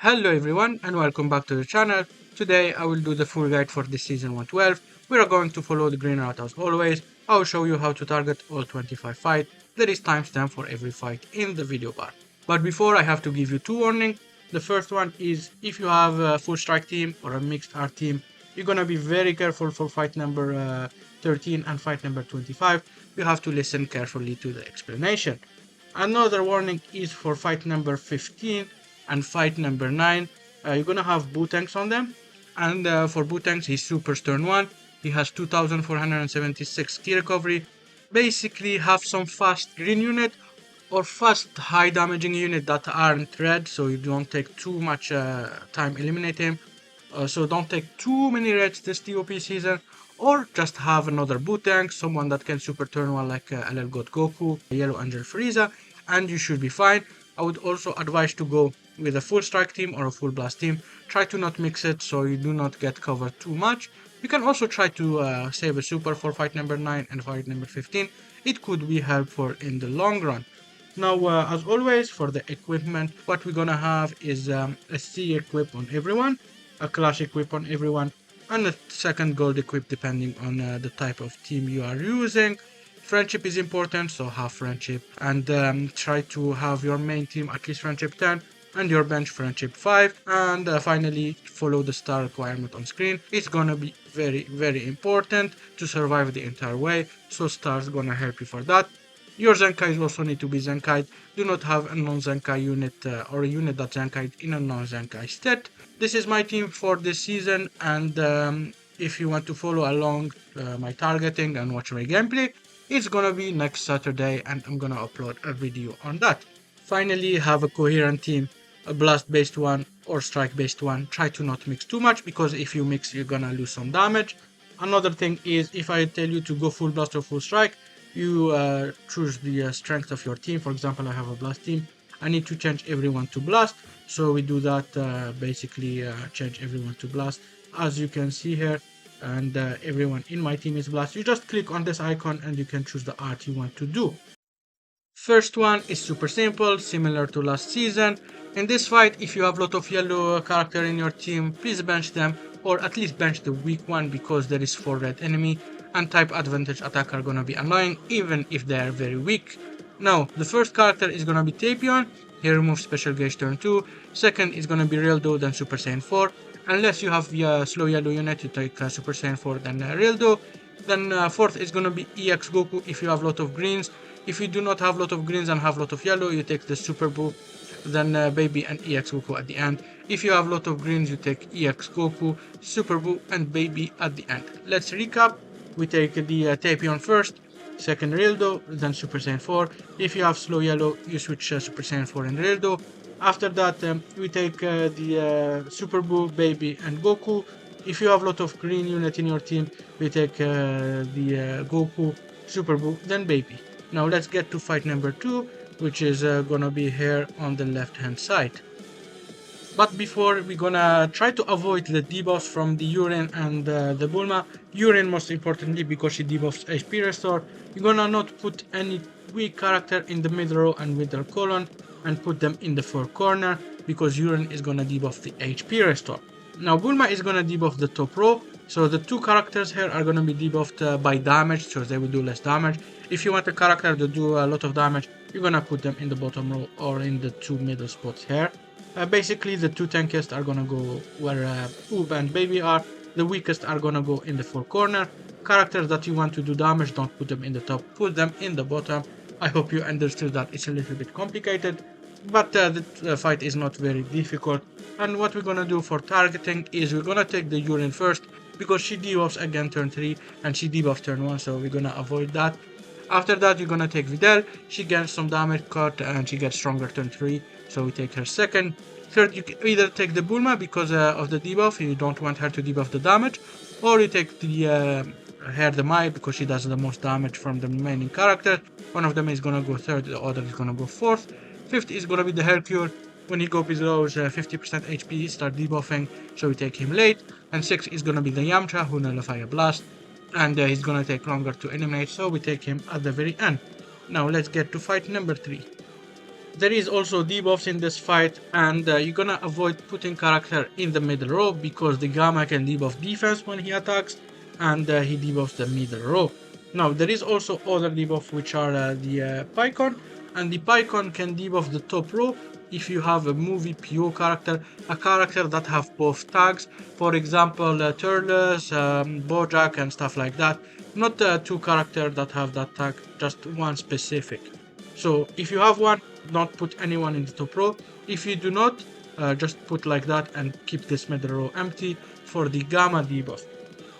Hello everyone and welcome back to the channel. Today I will do the full guide for this season 112. We are going to follow the green route as always. I will show you how to target all 25 fights. There is timestamp for every fight in the video bar. But before I have to give you two warnings. The first one is if you have a full strike team or a mixed art team, you're gonna be very careful for fight number 13 and fight number 25. You have to listen carefully to the explanation. Another warning is for fight number 15 and fight number 9. You're gonna have Bootanks on them. And for Bootanks, he's super turn 1. He has 2476 key recovery. Basically, have some fast green unit or fast high damaging unit that aren't red, so you don't take too much time eliminate him. So don't take too many reds this TOP season, or just have another Bootank, someone that can super turn 1 like LL God Goku, Yellow Angel Frieza, and you should be fine. I would also advise to go with a full strike team or a full blast team. Try to not mix it so you do not get covered too much. You can also try to save a super for fight number 9 and fight number 15. It could be helpful in the long run. Now, as always, for the equipment, what we're gonna have is a C equip on everyone, a clash equip on everyone, and a second gold equip depending on the type of team you are using. Friendship is important, so have friendship and try to have your main team at least friendship 10 and your bench friendship 5, and finally follow the star requirement on screen. It's gonna be very important to survive the entire way, so stars gonna help you for that. Your Zenkais also need to be Zenkai. Do not have a non-Zenkai unit or a unit that's Zenkai in a non-Zenkai state. This is my team for this season, and if you want to follow along my targeting and watch my gameplay, it's gonna be next Saturday and I'm gonna upload a video on that. Finally, have a coherent team, a blast based one or strike based one. Try to not mix too much, because if you mix you're gonna lose some damage. Another thing is, if I tell you to go full blast or full strike, you choose the strength of your team. For example, I have a blast team. I need to change everyone to blast, so we do that, basically change everyone to blast, as you can see here, and everyone in my team is blast. You just click on this icon and you can choose the art you want to do. First one is super simple, similar to last season. In this fight, if you have a lot of yellow character in your team, please bench them, or at least bench the weak one, because there is 4 red enemy and type advantage attack are gonna be annoying even if they are very weak. Now, the first character is gonna be Tapion. He removes special gauge turn 2. Second is gonna be Rildo, then Super Saiyan 4. Unless you have the slow yellow unit, you take Super Saiyan 4, then Rildo. Then fourth is gonna be EX Goku if you have a lot of greens. If you do not have a lot of greens and have a lot of yellow, you take the Super Boo, then Baby and EX Goku at the end. If you have a lot of greens, you take EX Goku, Super Boo, and Baby at the end. Let's recap. We take the Tapion first, second Rildo, then Super Saiyan 4. If you have slow yellow, you switch Super Saiyan 4 and Rildo. After that, we take the Super Boo, Baby, and Goku. If you have a lot of green unit in your team, we take the Goku, Super Boo, then Baby. Now let's get to fight number 2, which is gonna be here on the left hand side. But before, we're gonna try to avoid the debuffs from the Urine and the Bulma. Urine most importantly, because she debuffs HP restore. You're gonna not put any weak character in the mid row and middle column and put them in the 4 corner, because Urine is gonna debuff the HP restore. Now Bulma is gonna debuff the top row, so the 2 characters here are gonna be debuffed by damage, so they will do less damage. If you want a character to do a lot of damage, you're gonna put them in the bottom row or in the 2 middle spots here. Basically, the 2 tankiest are gonna go where Oob and Baby are. The weakest are gonna go in the 4 corner. Characters that you want to do damage, don't put them in the top, put them in the bottom. I hope you understood that. It's a little bit complicated, but the fight is not very difficult. And what we're gonna do for targeting is we're gonna take the Urine first, because she debuffs again turn 3 and she debuffs turn 1, so we're gonna avoid that. After that, you're gonna take Videl. She gets some damage cut and she gets stronger turn 3, so we take her second. Third, you can either take the Bulma because of the debuff, you don't want her to debuff the damage, or you take the Hair the Mai because she does the most damage from the remaining character. One of them is gonna go third, the other is gonna go fourth. Fifth is gonna be the Hercule. When he goes below 50% HP, start debuffing, so we take him late. And 6 is gonna be the Yamcha, who nullify a blast, and he's gonna take longer to eliminate, so we take him at the very end. Now let's get to fight number 3. There is also debuffs in this fight, and you're gonna avoid putting character in the middle row because the Gamma can debuff defense when he attacks, and he debuffs the middle row. Now there is also other debuffs which are the Pycon, and the Pycon can debuff the top row if you have a movie PO character, a character that have both tags, for example Turles, Bojack and stuff like that. Not two characters that have that tag, just one specific. So if you have one, don't put anyone in the top row. If you do not, just put like that and keep this middle row empty for the Gamma debuff.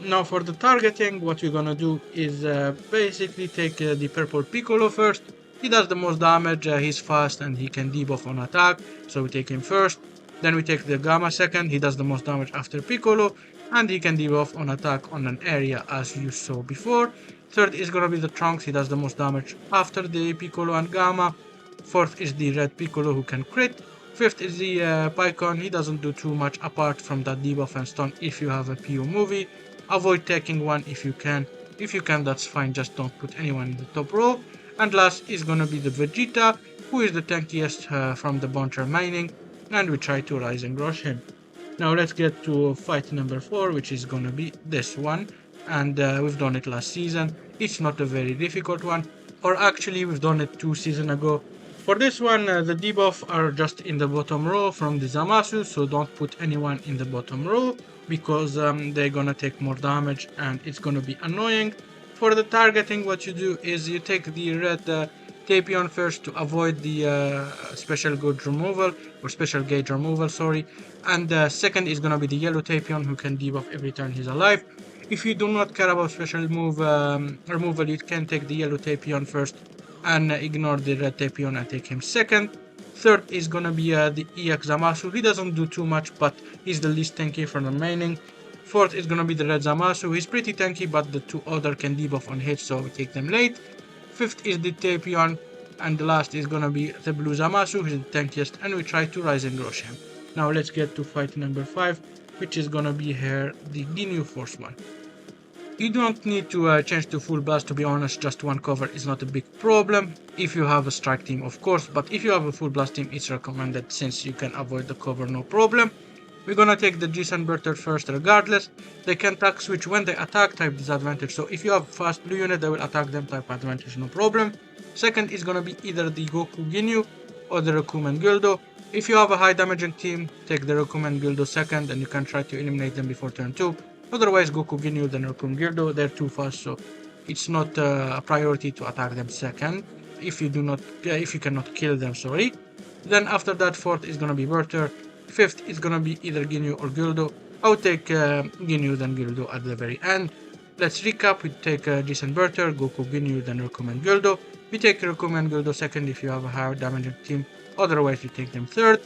Now for the targeting, what we're gonna do is basically take the purple Piccolo first. He does the most damage, he's fast and he can debuff on attack, so we take him first. Then we take the Gamma second, he does the most damage after Piccolo, and he can debuff on attack on an area as you saw before. Third is gonna be the Trunks, he does the most damage after the Piccolo and Gamma. Fourth is the red Piccolo who can crit. Fifth is the Pycon, he doesn't do too much apart from that debuff and stun if you have a PO movie. Avoid taking one if you can. If you can, that's fine, just don't put anyone in the top row. And last is gonna be the Vegeta, who is the tankiest from the Boncher mining, and we try to Rising Rush him. Now let's get to fight number 4, which is gonna be this one, and we've done it last season. It's not a very difficult one, or actually we've done it 2 seasons ago. For this one, the debuffs are just in the bottom row from the Zamasu, so don't put anyone in the bottom row because they're gonna take more damage and it's gonna be annoying. For the targeting, what you do is you take the red Tapion first to avoid the special gauge removal, or special gauge removal, sorry. And second is gonna be the yellow Tapion who can debuff every turn he's alive. If you do not care about special move removal, you can take the yellow Tapion first and ignore the red Tapion and take him second. Third is gonna be the EX Zamasu. He doesn't do too much, but he's the least tanky from the remaining. Fourth is gonna be the red Zamasu. He's pretty tanky, but the two other can debuff on hit, so we take them late. Fifth is the Tapion, and the last is gonna be the blue Zamasu, who's the tankiest, and we try to Rising Rush him. Now let's get to fight number 5, which is gonna be here the Ginyu Force one. You don't need to change to full blast, to be honest, just one cover is not a big problem, if you have a strike team of course, but if you have a full blast team it's recommended since you can avoid the cover no problem. We're gonna take the G-Sunburter first regardless. They can tag switch when they attack, type disadvantage, so if you have fast blue unit they will attack them, type advantage, no problem. Second is gonna be either the Goku Ginyu or the Rokumen Gildo. If you have a high damaging team, take the Rokumen Gildo second and you can try to eliminate them before turn 2. Otherwise, Goku Ginyu and Rokumen Gildo, they're too fast, so it's not a priority to attack them second if you cannot kill them, sorry. Then after that, fourth is gonna be Werther. Fifth is gonna be either Ginyu or Gildo. I'll take Ginyu then Gildo at the very end. Let's recap. We take Jason Werther, Goku Ginyu, then Rokumen Gildo. We take Rokumen Gildo second if you have a higher damaging team. Otherwise, we take them third.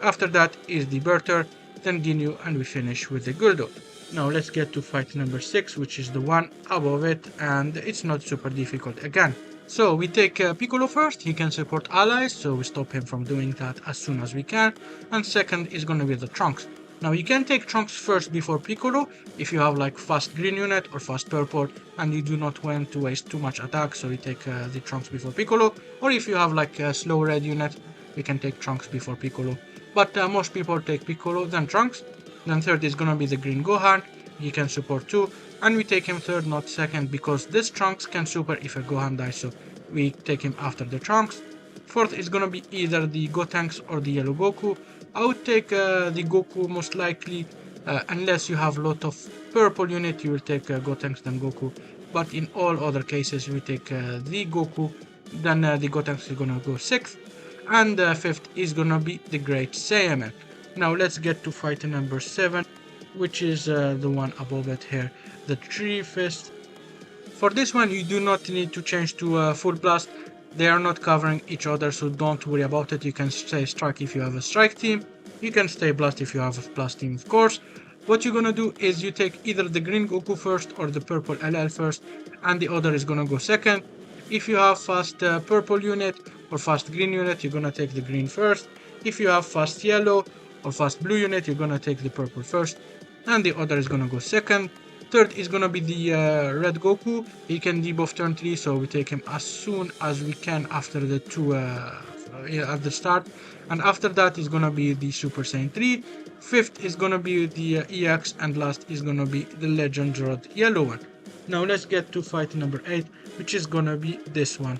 After that is the Werther, then Ginyu, and we finish with the Gildo. Now let's get to fight number 6, which is the one above it, and it's not super difficult again. So we take Piccolo first, he can support allies, so we stop him from doing that as soon as we can. And second is gonna be the Trunks. Now you can take Trunks first before Piccolo if you have like fast green unit or fast purple and you do not want to waste too much attack, so you take the Trunks before Piccolo. Or if you have like a slow red unit, we can take Trunks before Piccolo. But most people take Piccolo, then Trunks. Then third is gonna be the green Gohan, he can support too, and we take him third, not second, because this Trunks can super if a Gohan dies, so we take him after the Trunks. Fourth is gonna be either the Gotenks or the yellow Goku. I would take the Goku most likely, unless you have a lot of purple unit, you will take Gotenks then Goku, but in all other cases we take the Goku, then the Gotenks is gonna go sixth, and fifth is gonna be the Great Saiyaman. Now let's get to fight number 7, which is the one above it here, the Three Fist. For this one you do not need to change to full blast, they are not covering each other, so don't worry about it. You can stay strike if you have a strike team, you can stay blast if you have a blast team of course. What you're gonna do is you take either the green Goku first or the purple LL first, and the other is gonna go second. If you have fast purple unit or fast green unit, you're gonna take the green first. If you have fast yellow or fast blue unit, you're gonna take the purple first, and the other is gonna go second. Third is gonna be the red Goku. He can debuff turn 3, so we take him as soon as we can after the two at the start, and after that is gonna be the Super Saiyan 3. Fifth is gonna be the EX, and last is gonna be the Legend Zord yellow one. Now let's get to fight number 8, which is gonna be this one.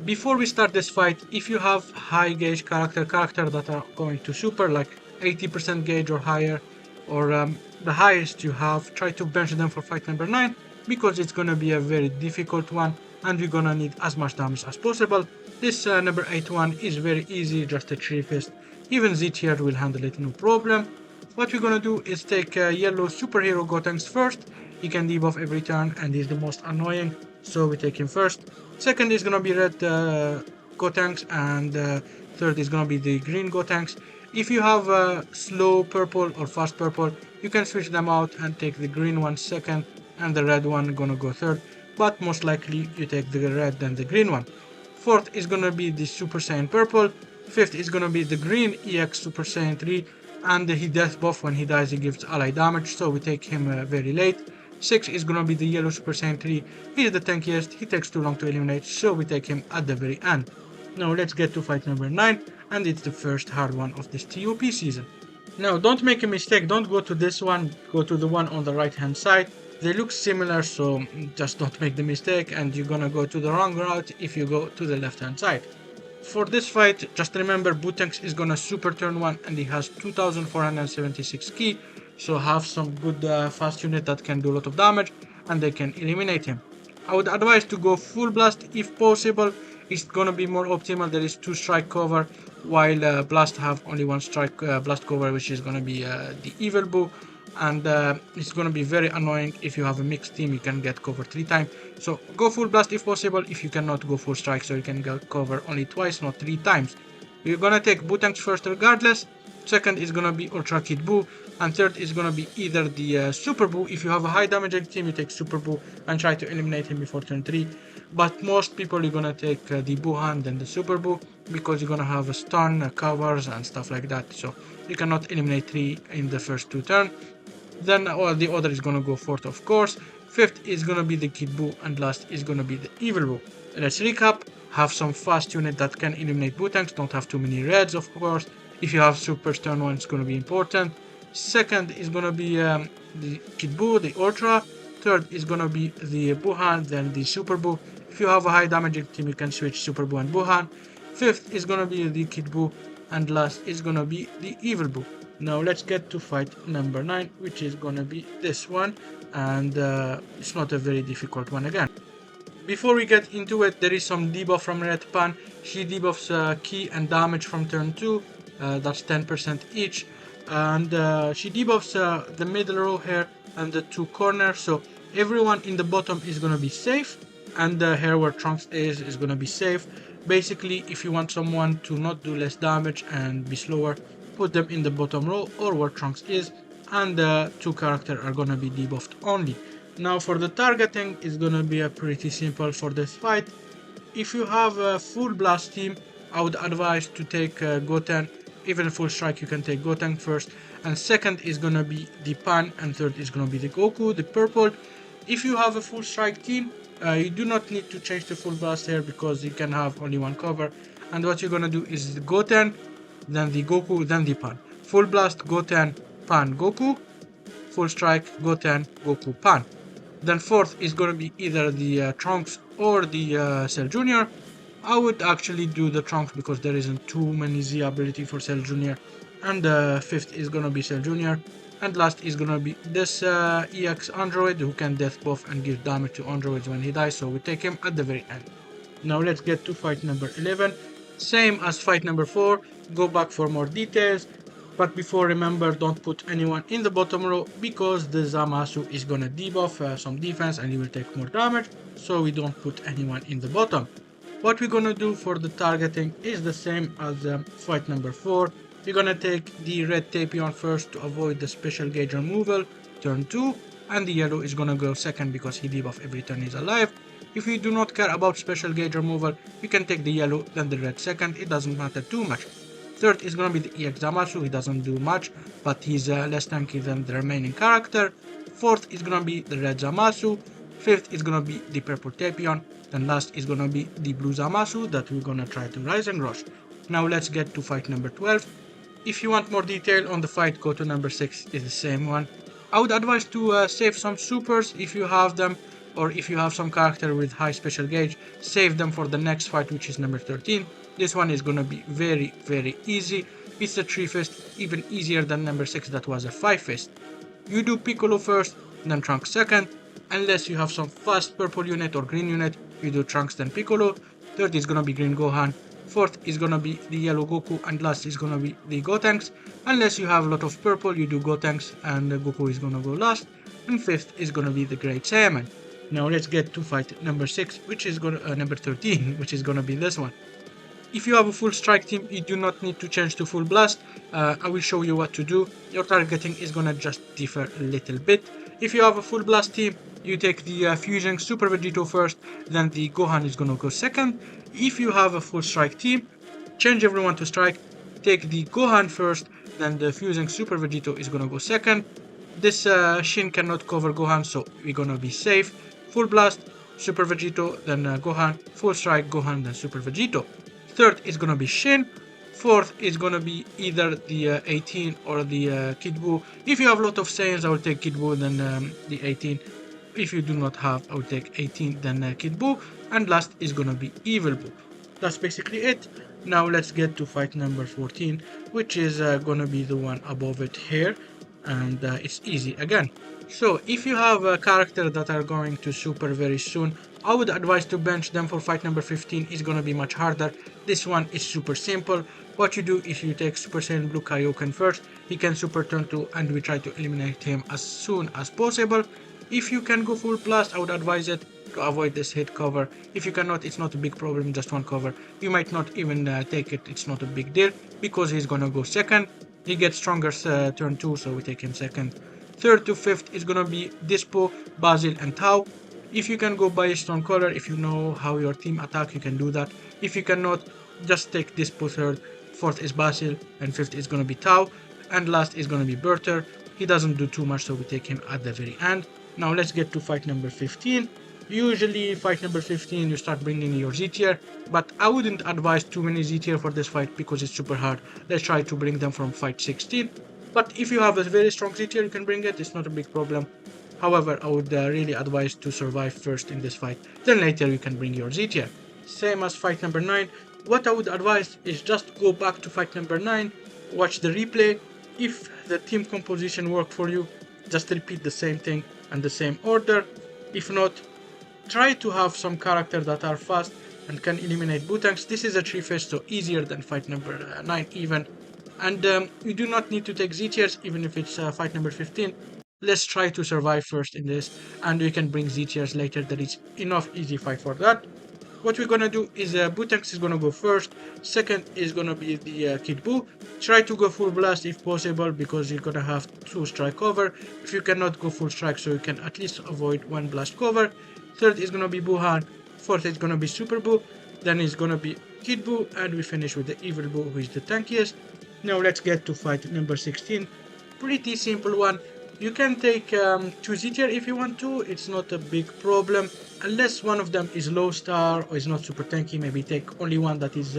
Before we start this fight, if you have high gauge character that are going to super, like 80% gauge or higher, or the highest you have, try to bench them for fight number 9, because it's gonna be a very difficult one and we're gonna need as much damage as possible. This number 8 one is very easy, just a 3 fist. Even Z tier will handle it no problem. What we're gonna do is take yellow superhero Gotenks first. He can debuff every turn and he's the most annoying, so we take him first. Second is gonna be red Gotenks, and third is gonna be the green Gotenks. If you have slow purple or fast purple, you can switch them out and take the green one second and the red one gonna go third, but most likely you take the red and the green one. Fourth is gonna be the Super Saiyan purple. Fifth is gonna be the green EX Super Saiyan 3, and he death buff. When he dies he gives ally damage, so we take him very late. 6 is gonna be the yellow Super Saiyan 3. He's the tankiest, he takes too long to eliminate, so we take him at the very end. Now let's get to fight number 9, and it's the first hard one of this TOP season. Now don't make a mistake, don't go to this one, go to the one on the right hand side. They look similar, so just don't make the mistake, and you're gonna go to the wrong route if you go to the left hand side. For this fight, just remember Butenks is gonna super turn 1 and he has 2476 ki, so have some good fast unit that can do a lot of damage and they can eliminate him. I would advise to go full blast if possible. It's gonna be more optimal. There is 2 strike cover, while blast have only 1 strike blast cover, which is gonna be the evil boo, and it's gonna be very annoying. If you have a mixed team, you can get cover 3 times, so go full blast if possible. If you cannot, go full strike, so you can get cover only twice, not 3 times. We're gonna take Butenks first regardless. Second is gonna be Ultra Kid Buu, and third is gonna be either the Super Buu. If you have a high damaging team, you take Super Buu and try to eliminate him before turn 3. But most people are gonna take the Buhan then the Super Buu, because you're gonna have a stun, covers and stuff like that, so you cannot eliminate 3 in the first 2 turns. Then the other is gonna go fourth, of course. Fifth is gonna be the Kid Buu, and last is gonna be the Evil Buu. Let's recap. Have some fast unit that can eliminate Butenks, don't have too many reds, of course. If you have super turn 1, it's gonna be important. Second is gonna be the Kid Buu, the Ultra. Third is gonna be the Buhan, then the Super Buu. If you have a high damaging team, you can switch Super Buu and Buhan. Fifth is gonna be the Kid Buu, and last is gonna be the Evil Buu. Now let's get to fight number 9, which is gonna be this one, and it's not a very difficult one again. Before we get into it, there is some debuff from Red Pan. She debuffs ki and damage from turn 2, that's 10% each, and she debuffs the middle row here and the 2 corners, so everyone in the bottom is gonna be safe, and here where Trunks is gonna be safe. Basically, if you want someone to not do less damage and be slower, put them in the bottom row or where Trunks is, and the 2 characters are gonna be debuffed only. Now for the targeting, it's gonna be pretty simple for this fight. If you have a full blast team, I would advise to take Goten. Even full strike, you can take Goten first, and second is gonna be the Pan, and third is gonna be the Goku, the purple. If you have a full strike team, you do not need to change to full blast here, because you can have only 1 cover, and what you're gonna do is the Goten, then the Goku, then the Pan. Full blast, Goten, Pan, Goku. Full strike, Goten, Goku, Pan. Then fourth is gonna be either the Trunks or the Cell Jr. I would actually do the Trunks because there isn't too many Z ability for Cell Jr. And fifth is gonna be Cell Jr. And last is gonna be this EX android, who can death buff and give damage to androids when he dies, so we take him at the very end. Now let's get to fight number 11. Same as fight number 4, go back for more details. But before, remember, don't put anyone in the bottom row, because the Zamasu is gonna debuff some defense and he will take more damage, so we don't put anyone in the bottom. What we're gonna do for the targeting is the same as fight number 4. We're gonna take the red Tapion first to avoid the special gauge removal, turn 2, and the yellow is gonna go second because he debuff every turn he's alive. If you do not care about special gauge removal, you can take the yellow, then the red second, it doesn't matter too much. Third is gonna be the EX Zamasu, he doesn't do much, but he's less tanky than the remaining character. Fourth is gonna be the red Zamasu. Fifth is gonna be the purple Tapion. Then last is gonna be the blue Zamasu that we're gonna try to rise and rush. Now let's get to fight number 12. If you want more detail on the fight, go to number 6, is the same one. I would advise to save some supers if you have them, or if you have some character with high special gauge, save them for the next fight, which is number 13. This one is gonna be very easy. It's a 3 fist, even easier than number 6 that was a 5 fist. You do Piccolo first, then Trunks second. Unless you have some fast purple unit or green unit, you do Trunks then Piccolo. Third is gonna be Green Gohan. Fourth is gonna be the yellow Goku, and last is gonna be the Gotenks. Unless you have a lot of purple, you do Gotenks and Goku is gonna go last. And fifth is gonna be the Great Saiyaman. Now let's get to fight number 6, which is gonna number 13, which is gonna be this one. If you have a full strike team, you do not need to change to full blast. I will show you what to do. Your targeting is gonna just differ a little bit. If you have a full blast team, you take the fusing Super Vegito first, then the Gohan is gonna go second. If you have a full strike team, change everyone to strike, take the Gohan first, then the fusing Super Vegito is gonna go second. This Shin cannot cover Gohan, so we're gonna be safe. Full blast, Super Vegito, then Gohan, full strike, Gohan, then Super Vegito. Third is gonna be Shin. Fourth is gonna be either the 18 or the Kid Buu. If you have a lot of Saiyans, I will take Kid Buu, then the 18. If you do not have, I will take 18, then Kid Buu. And last is gonna be Evil Buu. That's basically it. Now let's get to fight number 14, which is gonna be the one above it here. And it's easy again. So if you have a character that are going to super very soon, I would advise to bench them for fight number 15. It's gonna be much harder. This one is super simple. What you do is you take Super Saiyan Blue Kaioken first. He can super turn 2 and we try to eliminate him as soon as possible. If you can go full blast, I would advise it to avoid this hit cover. If you cannot, it's not a big problem, just one cover. You might not even take it, it's not a big deal, because he's gonna go second. He gets stronger turn 2, so we take him second. Third to fifth is gonna be Dispo, Basil, and Tao. If you can go based on color, if you know how your team attack, you can do that. If you cannot, just take Dispo third. Fourth is Basil, and fifth is gonna be Tao, and last is gonna be Berter. He doesn't do too much, so we take him at the very end. Now let's get to fight number 15. Usually fight number 15 you start bringing your Z tier, but I wouldn't advise too many Z tier for this fight because it's super hard. Let's try to bring them from fight 16. But if you have a very strong Z tier, you can bring it, it's not a big problem. However, I would really advise to survive first in this fight, then later you can bring your Z tier. Same as fight number 9. What I would advise is just go back to fight number 9, watch the replay. If the team composition worked for you, just repeat the same thing and the same order. If not, try to have some characters that are fast and can eliminate Bootanks. This is a 3 fist, so easier than fight number 9 even. And you do not need to take Z tiers even if it's fight number 15. Let's try to survive first in this, and we can bring Z tiers later. There is enough easy fight for that. What we're gonna do is Bootanks is gonna go first. Second is gonna be the Kid Buu. Try to go full blast if possible, because you're gonna have 2 strike cover. If you cannot go full strike, so you can at least avoid 1 blast cover. Third is gonna be Buuhan. Fourth is gonna be Super Buu. Then is gonna be Kid Buu, and we finish with the Evil Buu, who is the tankiest. Now let's get to fight number 16. Pretty simple one. You can take 2 Z tier if you want to, it's not a big problem. Unless one of them is low star or is not super tanky, maybe take only one that is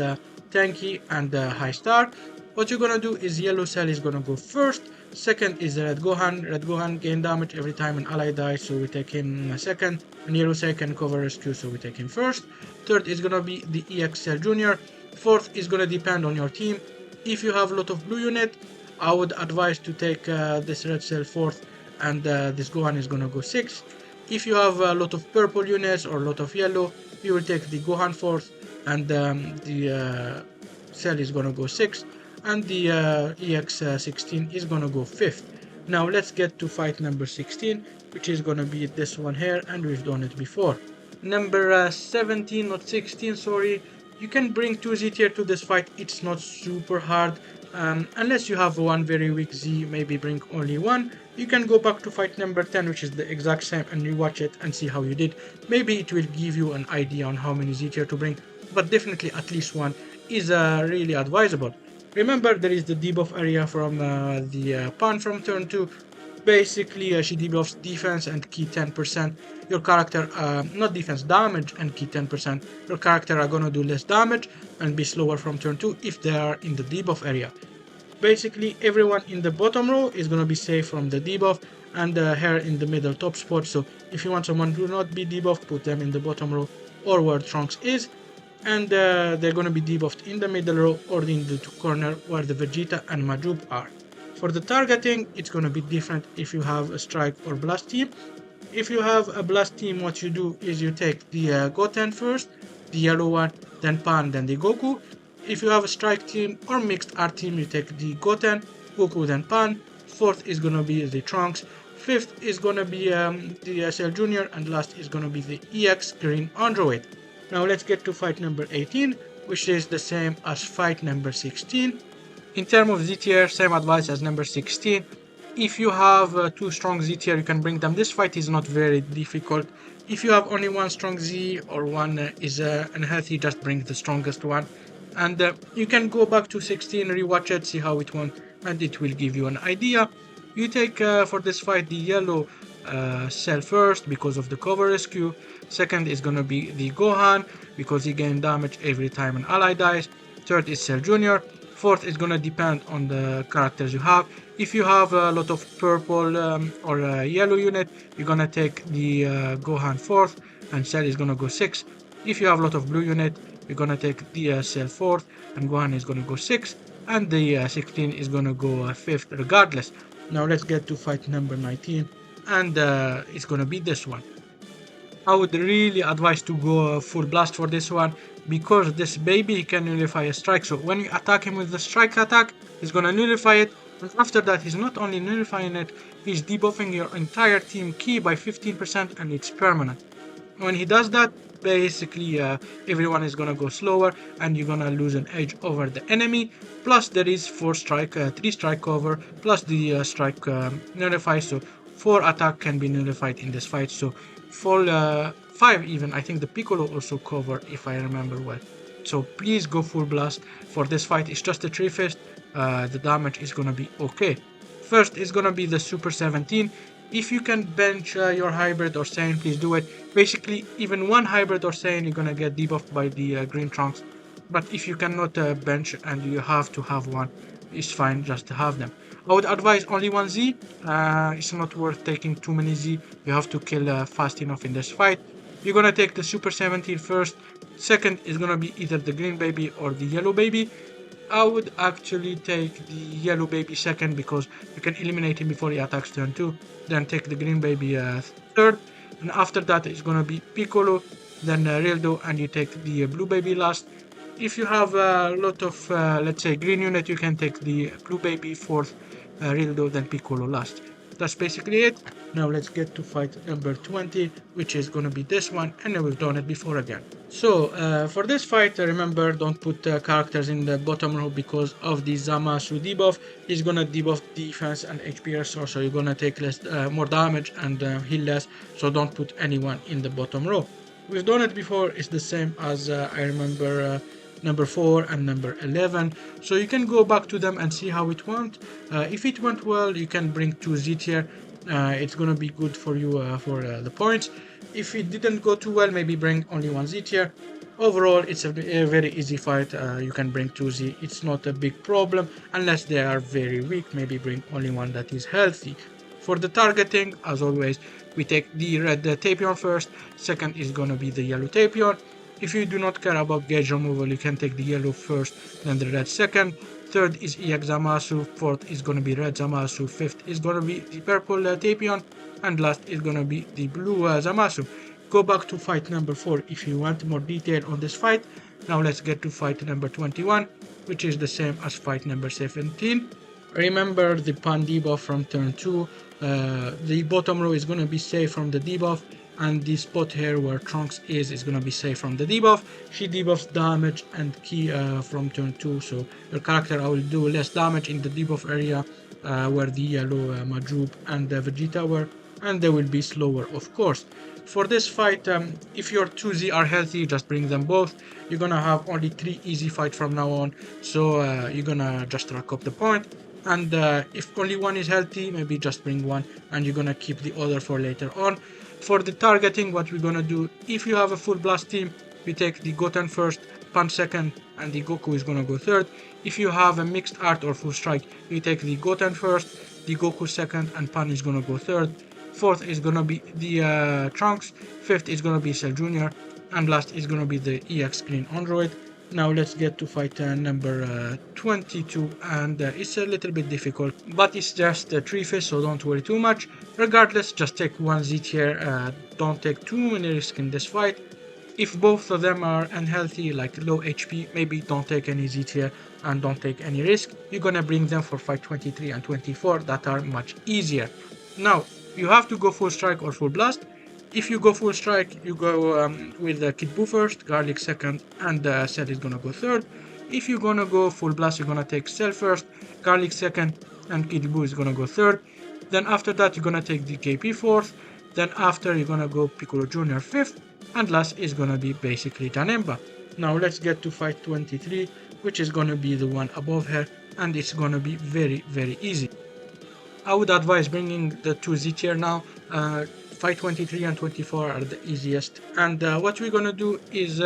tanky and high star. What you're gonna do is Yellow Cell is gonna go first. Second is Red Gohan. Red Gohan gain damage every time an ally dies, so we take him second. And Yellow Cell can cover rescue, so we take him first. Third is gonna be the EX Cell Jr. Fourth is gonna depend on your team. If you have a lot of blue unit, I would advise to take this Red Cell fourth, and this Gohan is gonna go 6th. If you have a lot of purple units or a lot of yellow, you will take the Gohan 4th, and the Cell is gonna go 6th, and the EX16 is gonna go 5th. Now let's get to fight number 16, which is gonna be this one here, and we've done it before. Number 17, not 16, sorry. You can bring 2 Z tier to this fight, it's not super hard. Unless you have one very weak Z, maybe bring only one. You can go back to fight number 10, which is the exact same, and rewatch it and see how you did. Maybe it will give you an idea on how many Z tier to bring, but definitely at least one is really advisable. Remember, there is the debuff area from the Pan from turn 2. Basically, she debuffs defense and key 10%. Your character, not defense, damage and key 10%. Your character are gonna do less damage and be slower from turn 2 if they are in the debuff area. Basically, everyone in the bottom row is gonna be safe from the debuff, and her in the middle top spot. So if you want someone to not be debuffed, put them in the bottom row or where Trunks is, and they're gonna be debuffed in the middle row or in the corner where the Vegeta and Majub are. For the targeting, it's gonna be different if you have a strike or blast team. If you have a blast team, what you do is you take the Goten first, the yellow one, then Pan, then the Goku. If you have a strike team or mixed art team, you take the Goten, Goku, then Pan. Fourth is gonna be the Trunks. Fifth is gonna be the Cell Jr. and last is gonna be the EX Green Android. Now let's get to fight number 18, which is the same as fight number 16. In terms of Z tier, same advice as number 16. If you have two strong Z tier, you can bring them. This fight is not very difficult. If you have only one strong Z or one is unhealthy, just bring the strongest one. And you can go back to 16, rewatch it, see how it went, and it will give you an idea. You take for this fight the yellow Cell first because of the cover rescue. Second is gonna be the Gohan because he gains damage every time an ally dies. Third is Cell Jr. Fourth is gonna depend on the characters you have. If you have a lot of purple or yellow unit, you're gonna take the Gohan fourth, and Cell is gonna go 6. If you have a lot of blue unit, you're gonna take the Cell fourth, and Gohan is gonna go 6, and the 16 is gonna go 5th regardless. Now let's get to fight number 19, and it's gonna be this one. I would really advise to go full blast for this one, because this baby can nullify a strike. So when you attack him with the strike attack, he's gonna nullify it, and after that he's not only nullifying it, he's debuffing your entire team ki by 15%, and it's permanent. When he does that, basically everyone is gonna go slower and you're gonna lose an edge over the enemy. Plus there is 3 strike cover plus the strike nullify, so 4 attack can be nullified in this fight. So full 5 even. I think the Piccolo also cover, if I remember well. So please go full blast for this fight. It's just a 3 fist. The damage is gonna be okay. First is gonna be the Super 17. If you can bench your hybrid or Saiyan, please do it. Basically, even one hybrid or Saiyan, you're gonna get debuffed by the green Trunks. But if you cannot bench and you have to have one, it's fine just to have them. I would advise only one Z. It's not worth taking too many Z. You have to kill fast enough in this fight. You're gonna take the Super 17 first. Second is gonna be either the green baby or the yellow baby. I would actually take the yellow baby second because you can eliminate him before he attacks turn 2. Then take the green baby third. And after that it's gonna be Piccolo, then Rildo, and you take the blue baby last. If you have a lot of, let's say, green unit, you can take the blue baby fourth, Rildo, then Piccolo last. That's basically it. Now let's get to fight number 20, which is gonna be this one, and we've done it before again. So for this fight, remember, don't put characters in the bottom row because of the Zamasu debuff. He's gonna debuff defense and HP restore, so you're gonna take more damage and heal less. So don't put anyone in the bottom row. We've done it before. It's the same as I remember number 4 and number 11, so you can go back to them and see how it went. If it went well, you can bring 2 Z tier. It's gonna be good for you for the points. If it didn't go too well, maybe bring only 1 Z tier. Overall, it's a very easy fight. You can bring 2 Z. It's not a big problem unless they are very weak. Maybe bring only one that is healthy. For the targeting, as always, we take the red Tapion first. Second is gonna be the yellow Tapion. If you do not care about gauge removal, you can take the yellow first, then the red second. Third is EX Zamasu. Fourth is gonna be red Zamasu. Fifth is gonna be the purple Tapion, and last is gonna be the blue Zamasu. Go back to fight number 4 if you want more detail on this fight. Now let's get to fight number 21, which is the same as fight number 17. Remember the Pan debuff from turn 2. The bottom row is gonna be safe from the debuff, and the spot here where Trunks is gonna be safe from the debuff. She debuffs damage and ki from turn 2, so your character will do less damage in the debuff area where the yellow Majub and Vegeta were, and they will be slower, of course. For this fight, if your 2Z are healthy, just bring them both. You're gonna have only 3 easy fights from now on, so you're gonna just rack up the point. And if only one is healthy, maybe just bring one and you're gonna keep the other for later on. For the targeting, what we're gonna do, if you have a full blast team, you take the Goten first, Pan second, and the Goku is gonna go third. If you have a mixed art or full strike, you take the Goten first, the Goku second, and Pan is gonna go third. Fourth is gonna be the Trunks, fifth is gonna be Cell Jr., and last is gonna be the EX Green Android. Now let's get to fight number 22, and it's a little bit difficult, but it's just 3 fish, so don't worry too much. Regardless, just take one Z tier, don't take too many risks in this fight. If both of them are unhealthy, like low HP, maybe don't take any Z tier and don't take any risk. You're gonna bring them for fight 23 and 24 that are much easier. Now, you have to go full strike or full blast. If you go full strike, you go with Kid Buu first, Garlic second, and Cell is gonna go third. If you're gonna go full blast, you're gonna take Cell first, Garlic second, and Kid Buu is gonna go third. Then after that, you're gonna take the KP fourth. Then after, you're gonna go Piccolo Jr. fifth, and last is gonna be basically Janemba. Now let's get to fight 23, which is gonna be the one above her, and it's gonna be very, very easy. I would advise bringing the 2 Z tier now. Fight 23 and 24 are the easiest, and what we're gonna do is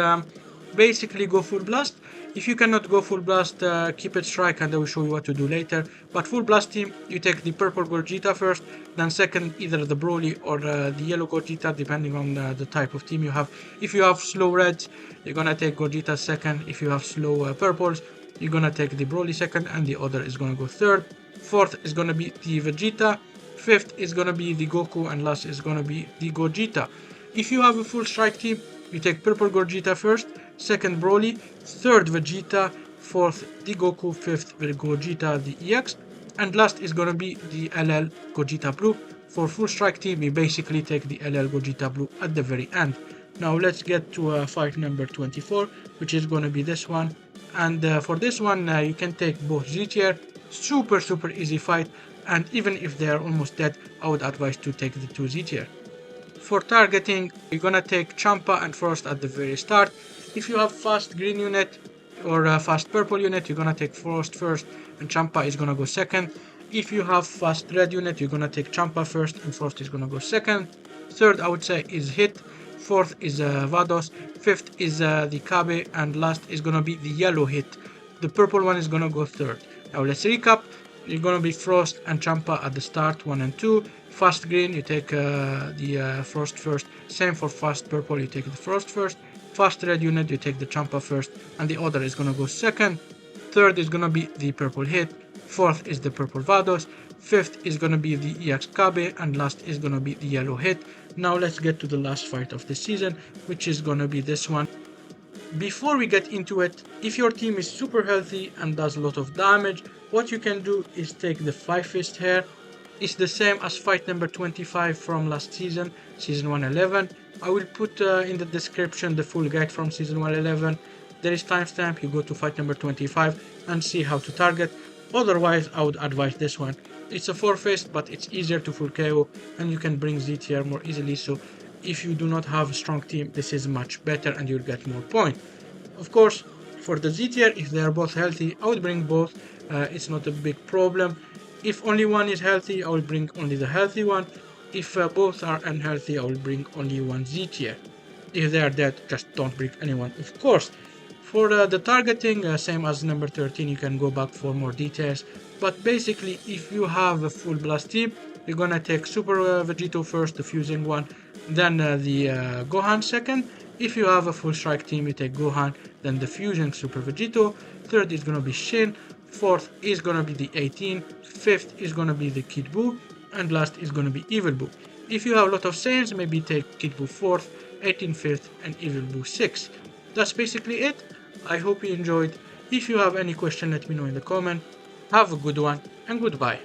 basically go full blast. If you cannot go full blast, keep it strike and I will show you what to do later. But full blast team, you take the purple Gogeta first, then second either the Broly or the yellow Gogeta, depending on the type of team you have. If you have slow reds, you're gonna take Gogeta second. If you have slow purples, you're gonna take the Broly second, and the other is gonna go third. Fourth is gonna be the Vegeta. Fifth is gonna be the Goku, and last is gonna be the Gogeta. If you have a full strike team, you take purple Gogeta first, second Broly, third Vegeta, fourth the Goku, fifth Gogeta the EX, and last is gonna be the LL Gogeta Blue. For full strike team, you basically take the LL Gogeta Blue at the very end. Now let's get to fight number 24, which is gonna be this one. And for this one, you can take both Z tier. Super easy fight, and even if they are almost dead, I would advise to take the 2 Z tier. For targeting, you're gonna take Champa and Frost at the very start. If you have fast green unit or fast purple unit, you're gonna take Frost first and Champa is gonna go second. If you have fast red unit, you're gonna take Champa first and Frost is gonna go second. Third, I would say, is Hit. Fourth is Vados. Fifth is the Kabe, and last is gonna be the yellow Hit. The purple one is gonna go third. Now let's recap. You're gonna be Frost and Champa at the start, 1 and 2. Fast green, you take the Frost first. Same for fast purple, you take the Frost first. Fast red unit, you take the Champa first, and the other is gonna go second. Third is gonna be the purple Hit. Fourth is the purple Vados. Fifth is gonna be the EX Kabe, and last is gonna be the yellow Hit. Now let's get to the last fight of the season, which is gonna be this one. Before we get into it, if your team is super healthy and does a lot of damage, what you can do is take the 5 fist hair. It's the same as fight number 25 from last season, season 111. I will put in the description the full guide from season 111. There is timestamp, you go to fight number 25 and see how to target. Otherwise, I would advise this one. It's a 4 fist, but it's easier to full KO and you can bring Z tier more easily, so if you do not have a strong team, this is much better and you'll get more points. Of course, for the Z tier, if they are both healthy, I would bring both. It's not a big problem. If only one is healthy, I will bring only the healthy one. If both are unhealthy, I will bring only one Z tier. If they are dead, just don't bring anyone, of course. For the targeting, same as number 13, you can go back for more details. But basically, if you have a full blast team, you're gonna take Super Vegito first, the fusing one, then the Gohan second. If you have a full strike team, you take Gohan, then the fusing Super Vegito. Third is gonna be Shin. Fourth is gonna be the 18. Fifth is gonna be the Kid Buu, and last is gonna be Evil Buu. If you have a lot of Saiyans, maybe take Kid Buu 4th, 18 5th, and Evil Buu 6th. That's basically it. I hope you enjoyed. If you have any question, let me know in the comment. Have a good one, and goodbye.